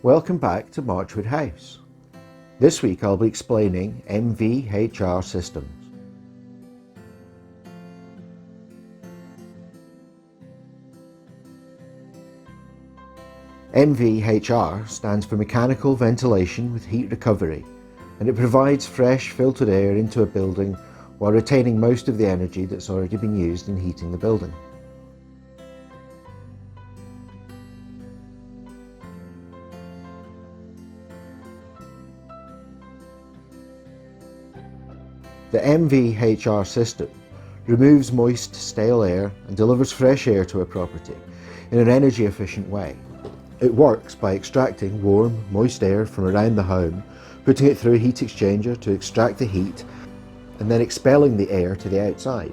Welcome back to Marchwood-house. This week I'll be explaining MVHR systems. MVHR stands for Mechanical Ventilation with Heat Recovery, and it provides fresh filtered air into a building while retaining most of the energy that's already been used in heating the building. The MVHR system removes moist, stale air and delivers fresh air to a property in an energy efficient way. It works by extracting warm, moist air from around the home, putting it through a heat exchanger to extract the heat, and then expelling the air to the outside.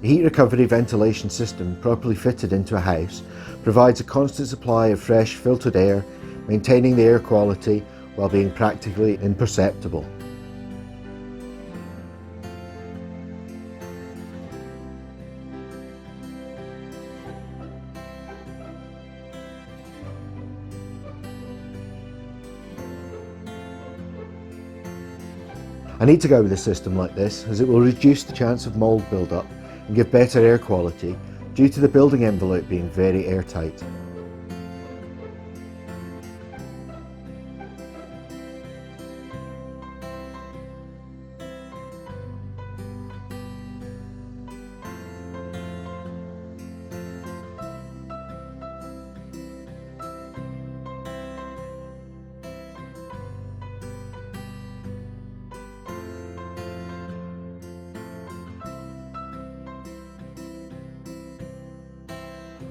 A heat recovery ventilation system properly fitted into a house provides a constant supply of fresh filtered air, maintaining the air quality while being practically imperceptible. I need to go with a system like this as it will reduce the chance of mould build-up and give better air quality due to the building envelope being very airtight.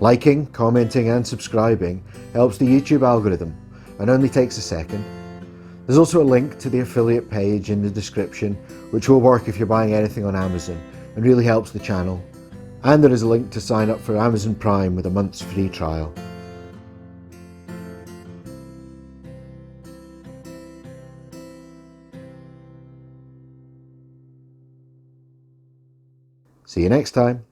Liking, commenting and subscribing helps the YouTube algorithm and only takes a second. There's also a link to the affiliate page in the description, which will work if you're buying anything on Amazon and really helps the channel. And there is a link to sign up for Amazon Prime with a month's free trial. See you next time.